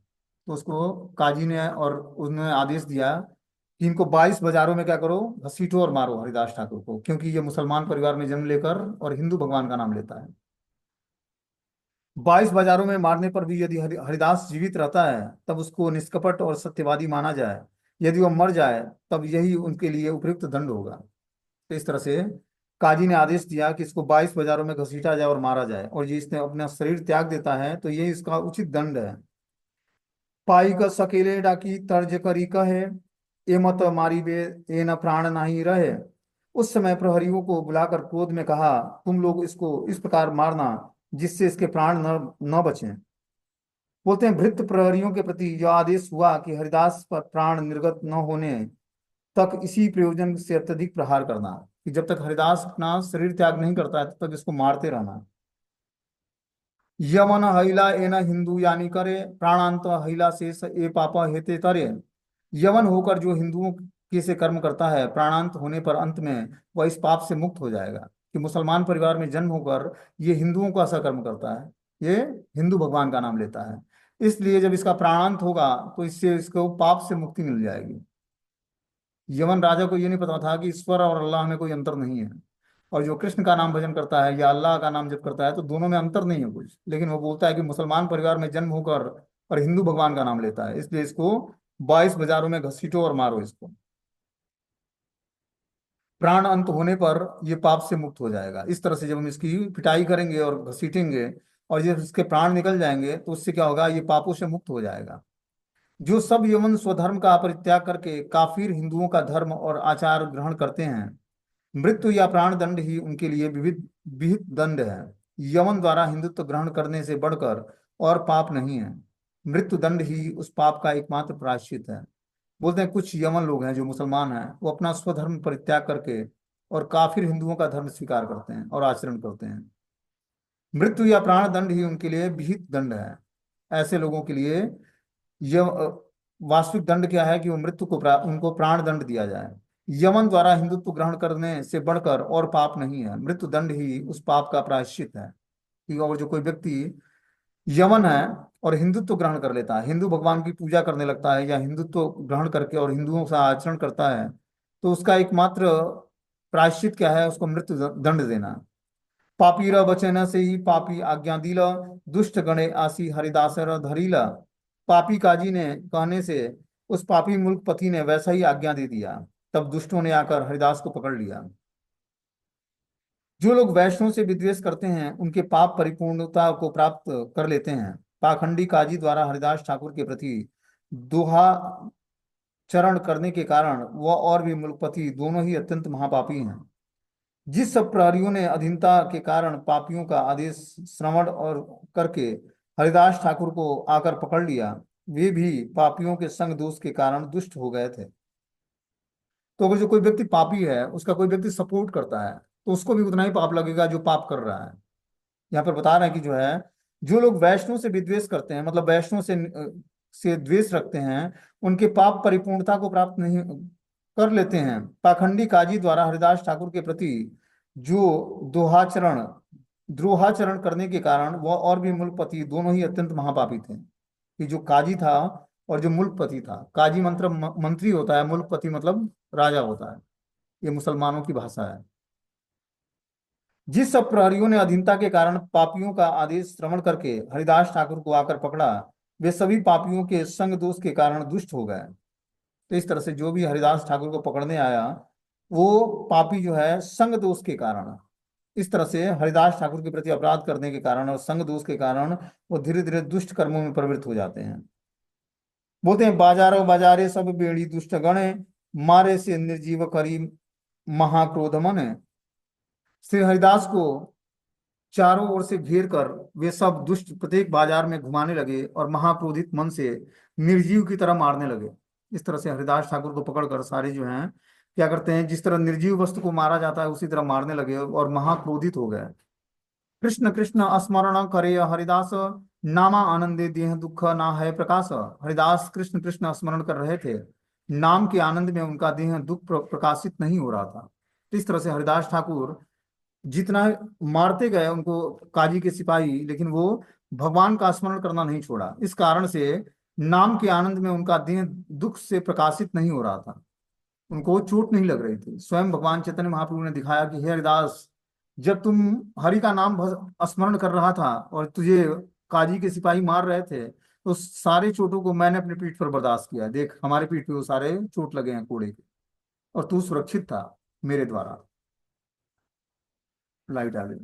तो उसको काजी ने और उसने आदेश दिया कि इनको 22 बाजारों में क्या करो घसीटो और मारो हरिदास ठाकुर को, क्योंकि ये मुसलमान परिवार में जन्म लेकर और हिंदू भगवान का नाम लेता है। 22 बाजारों में मारने पर भी यदि हरिदास जीवित रहता है तब उसको निष्कपट और सत्यवादी माना जाए। यदि वह मर जाए तब यही उनके लिए उपयुक्त दंड होगा। तो इस तरह से काजी ने आदेश दिया कि इसको 22 बाजारों में घसीटा जाए और मारा जाए, और ये इसने अपना शरीर त्याग देता है तो ये इसका उचित दंड है। पाई का सकेले डाकी तर्ज करी कहे, ए मत मारी बे, ए न प्राण नाही रहे। उस समय प्रहरियों को बुलाकर क्रोध में कहा, तुम लोग इसको इस प्रकार मारना जिससे इसके प्राण न बचें। बोलते हैं भृत्य प्रहरियों के प्रति यह आदेश हुआ कि हरिदास पर प्राण निर्गत न होने तक इसी प्रयोजन से अत्यधिक प्रहार करना, कि जब तक हरिदास अपना शरीर त्याग नहीं करता है तब तक इसको मारते रहना। यमन हईला एन हिंदू यानी करे, प्राणांत हईला शेष ए पापा हेते तरे। यमन होकर जो हिंदुओं के से कर्म करता है, प्राणांत होने पर अंत में वह इस पाप से मुक्त हो जाएगा। कि मुसलमान परिवार में जन्म होकर ये हिंदुओं का सा कर्म करता है, ये हिंदू भगवान का नाम लेता है, इसलिए जब इसका प्राणांत होगा तो इससे इसको पाप से मुक्ति मिल जाएगी। यमन राजा को ये नहीं पता था कि ईश्वर और अल्लाह में कोई अंतर नहीं है, और जो कृष्ण का नाम भजन करता है या अल्लाह का नाम जप करता है तो दोनों में अंतर नहीं है कुछ, लेकिन वो बोलता है कि मुसलमान परिवार में जन्म होकर और हिंदू भगवान का नाम लेता है, इसलिए इसको 22 बाजारों में घसीटो और मारो इसको। प्राण अंत होने पर ये पाप से मुक्त हो जाएगा। इस तरह से जब हम इसकी पिटाई करेंगे और घसीटेंगे और जब इसके प्राण निकल जाएंगे तो उससे क्या होगा, ये पापों से मुक्त हो जाएगा। जो सब यमन स्वधर्म का परित्याग करके काफिर हिंदुओं का धर्म और आचार ग्रहण करते हैं, मृत्यु या प्राण दंड ही उनके लिए विविध विहित दंड है। यमन द्वारा हिंदुत्व ग्रहण करने से बढ़कर और पाप नहीं है। मृत्यु दंड ही उस पाप का एकमात्र प्रायश्चित है। बोलते हैं कुछ यमन लोग हैं जो मुसलमान हैं, वो अपना स्वधर्म परित्याग करके और काफिर हिंदुओं का धर्म स्वीकार करते हैं और आचरण करते हैं। मृत्यु या प्राण दंड ही उनके लिए विहित दंड है। ऐसे लोगों के लिए यह वास्तविक दंड क्या है कि वो मृत्यु को उनको प्राण दंड दिया जाए। यमन द्वारा हिंदुत्व ग्रहण करने से बढ़कर और पाप नहीं है। मृत्यु दंड ही उस पाप का प्रायश्चित है। कि और जो कोई व्यक्ति यमन है और हिंदुत्व ग्रहण कर लेता है, हिंदू भगवान की पूजा करने लगता है या हिंदुत्व ग्रहण करके और हिंदुओं का आचरण करता है, तो उसका एकमात्र प्रायश्चित क्या है, उसको मृत्यु दंड देना। पापीर वचन से ही पापी आज्ञा दिला, दुष्ट गणे आसी हरिदासर धरीला। पापी काजी ने कहने से उस पापी मुल्कपति ने वैसा ही आज्ञा दे दिया, तब दुष्टों ने आकर हरिदास को पकड़ लिया। जो लोग वैष्णव से विद्वेष करते हैं उनके पाप परिपूर्णता को प्राप्त कर लेते हैं। पाखंडी काजी द्वारा हरिदास ठाकुर के प्रति दोहा चरण करने के कारण वह और भी मुल्कपति दोनों ही अत्यंत महापापी हैं। जिस सब प्रहरियों ने अधीनता के कारण पापियों का आदेश श्रवण और करके हरिदास ठाकुर को आकर पकड़ लिया, वे भी पापियों के संग दोष के कारण दुष्ट हो गए थे। तो अगर जो कोई व्यक्ति पापी है उसका कोई व्यक्ति सपोर्ट करता है तो उसको भी उतना ही पाप लगेगा जो पाप कर रहा है। यहाँ पर बता रहे हैं कि जो है, जो लोग वैष्णव से विद्वेष करते हैं, मतलब वैष्णव से द्वेष रखते हैं, उनके पाप परिपूर्णता को प्राप्त नहीं कर लेते हैं। पाखंडी काजी द्वारा हरिदास ठाकुर के प्रति जो दोहाचरण द्रोहाचरण करने के कारण वह और भी मूलपति दोनों ही अत्यंत महापापी थे। कि जो काजी था और जो मुल्कपति था, काजी मंत्र मंत्री होता है, मुल्कपति मतलब राजा होता है, ये मुसलमानों की भाषा है। जिस सब प्रहरियों ने अधीनता के कारण पापियों का आदेश श्रवण करके हरिदास ठाकुर को आकर पकड़ा, वे सभी पापियों के संग दोष के कारण दुष्ट हो गए। तो इस तरह से जो भी हरिदास ठाकुर को पकड़ने आया वो पापी जो है संग दोष के कारण, इस तरह से हरिदास ठाकुर के प्रति अपराध करने के कारण और संग दोष के कारण वो धीरे धीरे दुष्ट कर्मों में प्रवृत्त हो जाते हैं। बोलते हैं बाजारो बाजारे सब बेड़ी दुष्ट गणे, मारे से निर्जीव करी महाक्रोध मने। श्री हरिदास को चारों ओर से घेर कर वे सब दुष्ट प्रत्येक बाजार में घुमाने लगे और महाक्रोधित मन से निर्जीव की तरह मारने लगे। इस तरह से हरिदास ठाकुर को पकड़कर सारे जो हैं क्या करते हैं, जिस तरह निर्जीव वस्तु को मारा जाता है उसी तरह मारने लगे और महाक्रोधित हो गए। कृष्ण कृष्ण स्मरण करे हरिदास, नामा आनंदे देह दुख ना है प्रकाश। हरिदास कृष्ण कृष्ण स्मरण कर रहे थे, नाम के आनंद में उनका देह दुख प्रकाशित नहीं हो रहा था। तो इस तरह से हरिदास ठाकुर जितना मारते गए उनको काजी के सिपाही, लेकिन वो भगवान का स्मरण करना नहीं छोड़ा। इस कारण से नाम के आनंद में उनका देह दुख से प्रकाशित नहीं हो रहा था, उनको चोट नहीं लग रही थी। स्वयं भगवान चैतन्य महाप्रभु ने दिखाया कि हे हरिदास, जब तुम हरि का नाम स्मरण कर रहा था और तुझे काजी के सिपाही मार रहे थे तो सारे चोटों को मैंने अपनी पीठ पर बर्दाश्त किया। देख हमारे पीठ पे वो सारे चोट लगे हैं कोड़े के, और तू सुरक्षित था मेरे द्वारा। लाइट आ गई।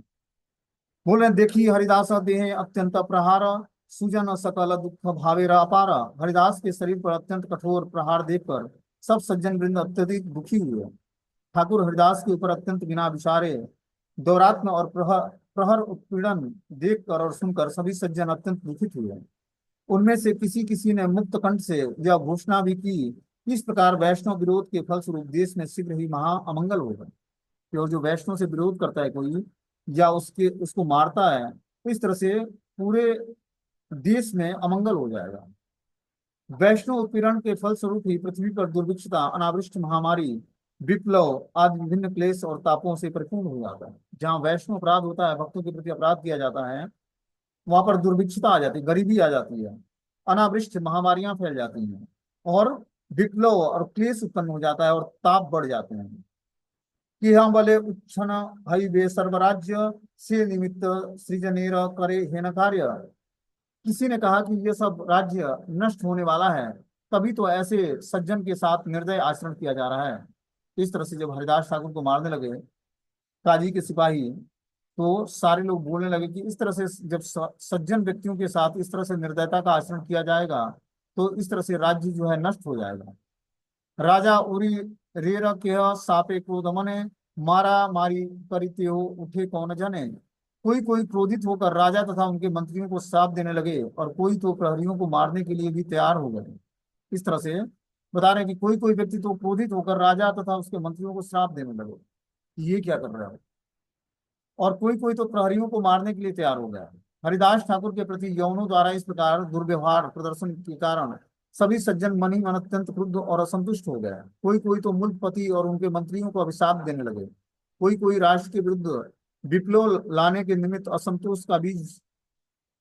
बोल रहे देखी हरिदास देह अत्यंत प्रहार, सुजन सकल दुख भावेरा अपार। हरिदास के शरीर पर अत्यंत कठोर प्रहार देखकर सब सज्जन वृंद अत्यधिक दुखी हुए। ठाकुर हरिदास के ऊपर अत्यंत बिना विचारे दौरात्म्य और प्रहर प्रहर उत्पीड़न देखकर और सुनकर सभी सज्जन अत्यंत दुखित हुए। उनमें से किसी किसी ने मुक्त कंठ से यह घोषणा भी की कि इस प्रकार वैष्णव विरोध के फलस्वरूप देश में शीघ्र ही महा अमंगल होगा। कि और जो वैष्णव से विरोध करता है कोई, या उसको मारता है, तो इस तरह से पूरे देश में अमंगल हो जाएगा। वैष्णव उत्पीड़न के फलस्वरूप ही पृथ्वी पर दुर्भिक्षता, अनावृष्ट, महामारी, विप्लव आदि विभिन्न क्लेश और तापों से परिपूर्ण हो जाता है। जहाँ वैष्णव अपराध होता है, भक्तों के प्रति अपराध किया जाता है, वहां पर दुर्भिक्षता आ जाती है, गरीबी आ जाती है, अनावृष्ट, महामारियां फैल जाती हैं, और विप्लव और क्लेश उत्पन्न हो जाता है, और ताप बढ़ जाते हैं। कि हम बले उच्छन हई वे सर्वराज्य से निमित्त सृजनेर करे हेन कार्य। किसी ने कहा कि ये सब राज्य नष्ट होने वाला है, तभी तो ऐसे सज्जन के साथ निर्दय आचरण किया जा रहा है। इस तरह से जब हरिदास ठाकुर को मारने लगे काजी के सिपाही, तो सारे लोग बोलने लगे कि इस तरह से जब सज्जन व्यक्तियों के साथ इस तरह से निर्दयता का आचरण किया जाएगा, तो इस तरह से राज्य जो है नष्ट हो जाएगा। राजा उरी रेर के सापे क्रोध मने, मारा मारी करिते हो उठे कौन जने। कोई कोई क्रोधित होकर राजा तथा उनके मंत्रियों को श्राप देने लगे, और कोई तो प्रहरियों को मारने के लिए भी तैयार हो गए। इस तरह से बता रहे हैं कि कोई कोई व्यक्ति तो क्रोधित होकर राजा तथा उसके मंत्रियों को श्राप देने लगे कि ये क्या कर रहा है, और कोई कोई तो प्रहरियों को मारने के लिए तैयार हो गया। हरिदास ठाकुर के प्रति यवनों द्वारा इस प्रकार दुर्व्यवहार प्रदर्शन के कारण सभी सज्जन मन ही मन अत्यंत क्रुद्ध और असंतुष्ट हो गए। कोई कोई तो मुल्कपति और उनके मंत्रियों को अभिशाप देने लगे। कोई कोई राष्ट्र के विरुद्ध विप्लव लाने के निमित्त असंतोष का बीज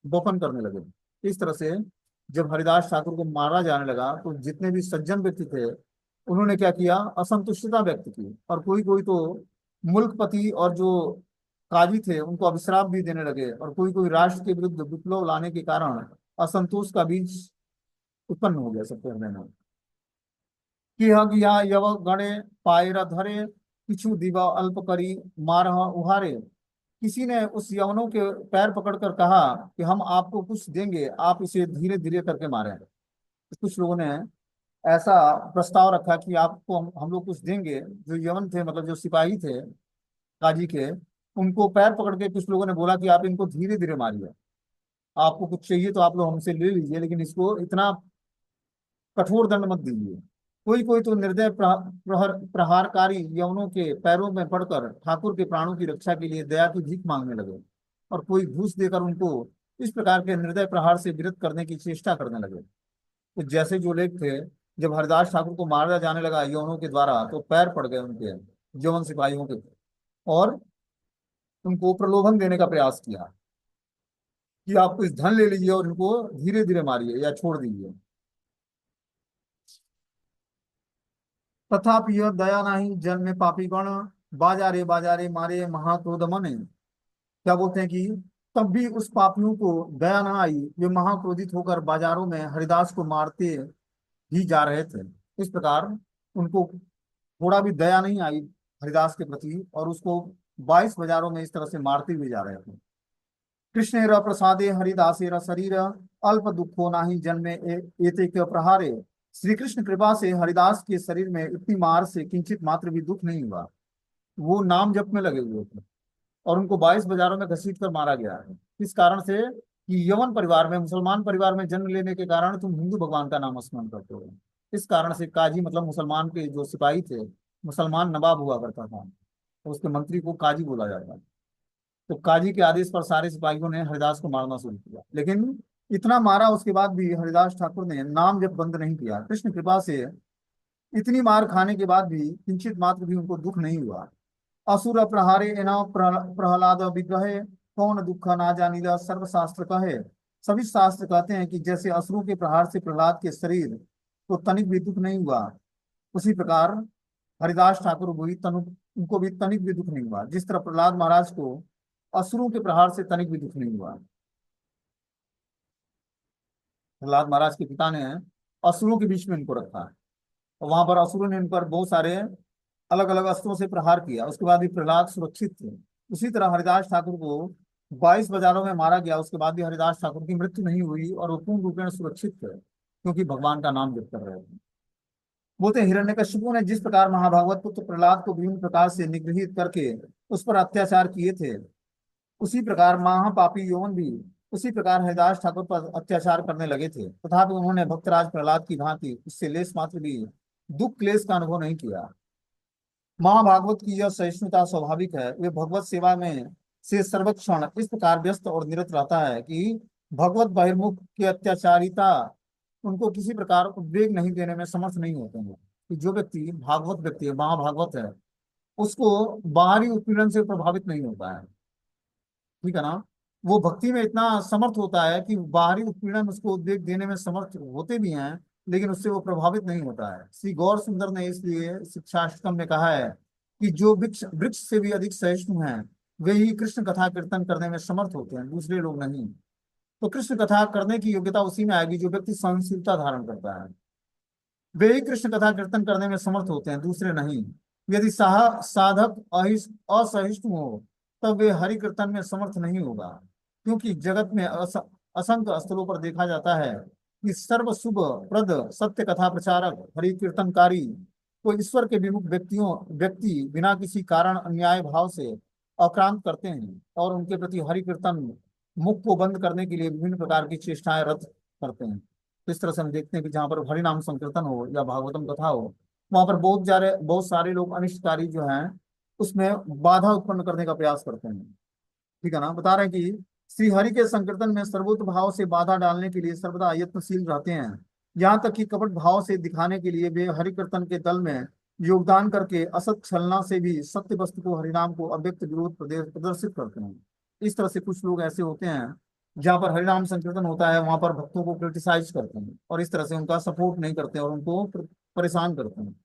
बपन करने लगे। इस तरह से जब हरिदास ठाकुर को मारा जाने लगा, तो जितने भी सज्जन व्यक्ति थे, उन्होंने क्या किया, असंतुष्टता व्यक्त की, और कोई कोई तो मुल्कपति और जो काजी थे उनको अभिश्राप भी देने लगे, और कोई कोई राष्ट्र के विरुद्ध विप्लव लाने के कारण असंतोष का बीज उत्पन्न हो गया सबके हृदय में। कि हग या यव गणे पायरा धरे, किछु दिवा अल्प करी मारह उहारे। किसी ने उस यवनों के पैर पकड़कर कहा कि हम आपको कुछ देंगे, आप इसे धीरे धीरे करके मारें। कुछ लोगों ने ऐसा प्रस्ताव रखा कि आपको हम लोग कुछ देंगे। जो यवन थे, मतलब जो सिपाही थे काजी के, उनको पैर पकड़ के कुछ लोगों ने बोला कि आप इनको धीरे धीरे मारिए, आपको कुछ चाहिए तो आप लोग हमसे ले लीजिए, लेकिन इसको इतना कठोर दंड मत दीजिए। कोई कोई तो निर्दय प्रहारकारी यवनों के पैरों में पड़कर ठाकुर के प्राणों की रक्षा के लिए दया की भीख मांगने लगे, और कोई घूस देकर उनको इस प्रकार के निर्दय प्रहार से विरत करने की चेष्टा करने लगे। तो जैसे जो लेख थे, जब हरिदास ठाकुर को मारा जाने लगा यवनों के द्वारा, तो पैर पड़ गए उनके, यवन सिपाहियों के, और उनको प्रलोभन देने का प्रयास किया कि आप कुछ धन ले लीजिए और इनको धीरे धीरे मारिए या छोड़ दीजिए। तथापि यह दया नहीं जन में पापी गण, बाजारे मारे महाक्रोध मने। क्या बोलते हैं कि तब भी उस पापियों को दया न आई, वे महाक्रोधित होकर बाजारों में हरिदास को मारते ही जा रहे थे। इस प्रकार उनको थोड़ा भी दया नहीं आई हरिदास के प्रति, और उसको 22 बाजारों में इस तरह से मारते हुए जा रहे थे। कृष्णेर प्रसादे हरिदासेर शरीर, अल्प दुखो नाही जन्मे एते क्यों प्रहारे। श्री कृष्ण कृपा से हरिदास के शरीर में इतनी मार से किंचित मात्र भी दुख नहीं हुआ। वो नाम जप में लगे हुए थे, और उनको 22 बाजारों में घसीट कर मारा गया है। इस कारण से कि यवन परिवार में, मुसलमान परिवार में जन्म लेने के कारण तुम हिंदू भगवान का नाम स्मरण करते हो। इस कारण से काजी, मतलब मुसलमान के जो सिपाही थे, मुसलमान नवाब हुआ करता था, तो उसके मंत्री को काजी बोला जाता है। तो काजी के आदेश पर सारे सिपाहियों ने हरिदास को मारना शुरू किया, लेकिन इतना मारा उसके बाद भी हरिदास ठाकुर ने नाम जब बंद नहीं किया। कृष्ण कृपा से इतनी मार खाने के बाद भी किंचित मात्र भी उनको दुख नहीं हुआ। असुर प्रहारे एना प्रहलाद विग्रहे, कौन दुख ना जानिला सर्वशास्त्र कहे। सभी शास्त्र कहते हैं कि जैसे असुरों के प्रहार से प्रहलाद के शरीर को तनिक भी दुख नहीं हुआ, उसी प्रकार हरिदास ठाकुर को भी उनको भी तनिक भी दुख नहीं हुआ। जिस तरह प्रहलाद महाराज को असुरों के प्रहार से तनिक भी दुख नहीं हुआ। प्रहलाद महाराज के पिता ने असुरों के बीच में इनको रखा है, और वहां पर असुरों ने इन पर बहुत सारे अलग अलग अस्त्रों से प्रहार किया। उसके बाद भी प्रहलाद सुरक्षित थे, उसी तरह हरिदास ठाकुर को 22 बाजारों में मारा गया, उसके बाद भी हरिदास ठाकुर की मृत्यु नहीं हुई और वो पूर्ण रूपेण सुरक्षित थे, क्योंकि भगवान का नाम जप कर रहे थे। बोलते हिरण्यकशिपु ने जिस प्रकार महाभागवत पुत्र प्रहलाद को विभिन्न प्रकार से निगृहित करके उस पर अत्याचार किए थे, उसी प्रकार महापापी यौन भी उसी प्रकार हरिदास ठाकुर पर अत्याचार करने लगे थे। तथापि उन्होंने भक्तराज प्रहलाद की भांति उससे लेस मात्र भी दुख क्लेश का अनुभव नहीं किया। महाभागवत की यह सहिष्णुता स्वाभाविक है। वे भगवत सेवा में से सर्वक्षण इस प्रकार व्यस्त और निरत रहता है कि भगवत बहिर्मुख की अत्याचारिता उनको किसी प्रकार उद्वेग नहीं देने में समर्थ नहीं होते हैं। कि जो व्यक्ति भागवत व्यक्ति है, महाभागवत है, उसको बाहरी उत्पीड़न से प्रभावित नहीं होता है। ठीक है ना। वो भक्ति में इतना समर्थ होता है कि बाहरी उत्पीड़न उसको उद्वेग देने में समर्थ होते भी हैं, लेकिन उससे वो प्रभावित नहीं होता है। श्री गौर सुंदर ने इसलिए शिक्षाष्टकम में कहा है कि जो वृक्ष वृक्ष से भी अधिक सहिष्णु हैं, वे ही कृष्ण कथा कीर्तन करने में समर्थ होते हैं, दूसरे लोग नहीं। तो कृष्ण कथा करने की योग्यता उसी में आएगी जो व्यक्ति सहनशीलता धारण करता है। वे ही कृष्ण कथा कीर्तन करने में समर्थ होते हैं, दूसरे नहीं। यदि साधक असहिष्णु हो, तब वे हरि कीर्तन में समर्थ नहीं होगा। क्योंकि जगत में असंख्य स्थलों पर देखा जाता है कि सर्व शुभ प्रद सत्य कथा प्रचारक हरि कीर्तनकारी को ईश्वर के विमुख व्यक्ति बिना किसी कारण अन्याय भाव से आक्रांत करते हैं और उनके प्रति हरि कीर्तन मुख को बंद करने के लिए विभिन्न प्रकार की चेष्टाएं रत करते हैं। तो इस तरह से हम देखते हैं कि जहाँ पर हरि नाम संकीर्तन हो या भागवतम कथा हो, वहां पर बहुत सारे लोग अनिष्टकारी जो हैं उसमें बाधा उत्पन्न करने का प्रयास करते हैं। ठीक है ना। बता रहे हैं कि श्री हरि के संकीर्तन में सर्वोत्त भाव से बाधा डालने के लिए सर्वदा यत्नशील रहते हैं। यहाँ तक कि कपट भाव से दिखाने के लिए वे हरि कीर्तन के दल में योगदान करके असत छलना से भी सत्य वस्तु को हरिनाम को अव्यक्त विरोध प्रदर्शित करते हैं। इस तरह से कुछ लोग ऐसे होते हैं जहाँ पर हरिनाम संकीर्तन होता है वहां पर भक्तों को क्रिटिसाइज करते हैं और इस तरह से उनका सपोर्ट नहीं करते और उनको परेशान करते हैं।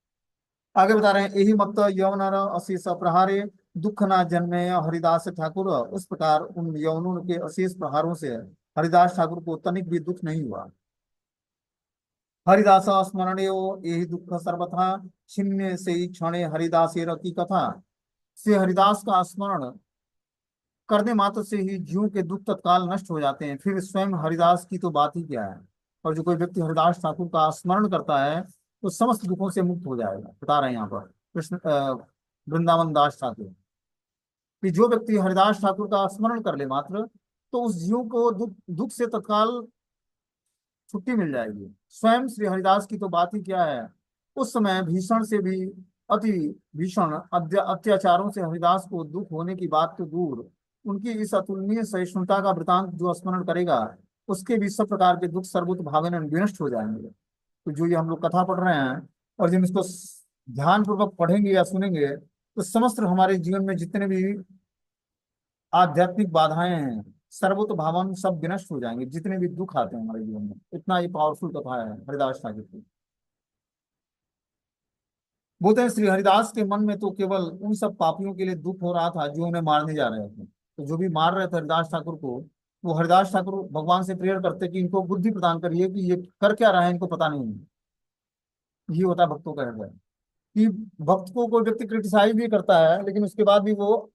आगे बता रहे हैं, यही मत यौनर अशेष प्रहारे दुख ना जन्मे हरिदास ठाकुर। उस प्रकार उन यौनों के अशेष प्रहारों से हरिदास ठाकुर को तनिक भी दुख नहीं हुआ। हरिदास स्मरणेयो यही दुख सर्वथा छिन्ने से ही क्षणे हरिदासेर की कथा। से हरिदास का स्मरण करने मात्र से ही जीव के दुख तत्काल नष्ट हो जाते हैं, फिर स्वयं हरिदास की तो बात ही क्या है। और जो कोई व्यक्ति हरिदास ठाकुर का स्मरण करता है तो समस्त दुखों से मुक्त हो जाएगा। बता रहे हैं यहाँ पर कृष्ण वृंदावन दास ठाकुर कि जो व्यक्ति हरिदास ठाकुर का स्मरण कर ले मात्र, तो उस जीव को दुख दुख से तत्काल छुट्टी मिल जाएगी। स्वयं श्री हरिदास की तो बात ही क्या है। उस समय भीषण से भी अति भीषण अत्याचारों से हरिदास को दुख होने की बात तो दूर, उनकी इस अतुलनीय सहिष्णुता का वृतांत जो स्मरण करेगा, उसके भी सब प्रकार के दुख सर्वोत भावेन विनष्ट हो जाएंगे। तो जो ये हम लोग कथा पढ़ रहे हैं और जब इसको ध्यान पूर्वक पढ़ेंगे या सुनेंगे, तो समस्त हमारे जीवन में जितने भी आध्यात्मिक बाधाएं हैं, सर्वोत भावन सब विनष्ट हो जाएंगे। जितने भी दुख आते हैं हमारे जीवन में, इतना ये पावरफुल कथा है हरिदास ठाकुर की। बोलते हैं श्री हरिदास के मन में तो केवल उन सब पापियों के लिए दुख हो रहा था जो उन्हें मारने जा रहे थे। तो जो भी मार रहे थे हरिदास ठाकुर को, वो हरिदास ठाकुर भगवान से प्रेयर करते कि इनको बुद्धि प्रदान करिए कि ये कर क्या रहा है, इनको पता नहीं है। ये होता है भक्तों का हृदय कि भक्त को कोई व्यक्ति क्रिटिसाइज भी करता है, लेकिन उसके बाद भी वो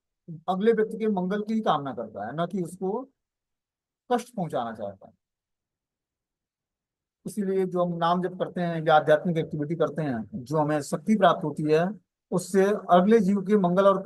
अगले व्यक्ति के मंगल की ही कामना करता है, न कि उसको कष्ट पहुंचाना चाहता है। इसीलिए जो हम नाम जप करते हैं या आध्यात्मिक एक्टिविटी करते हैं, जो हमें शक्ति प्राप्त होती है, उससे अगले जीव के मंगल और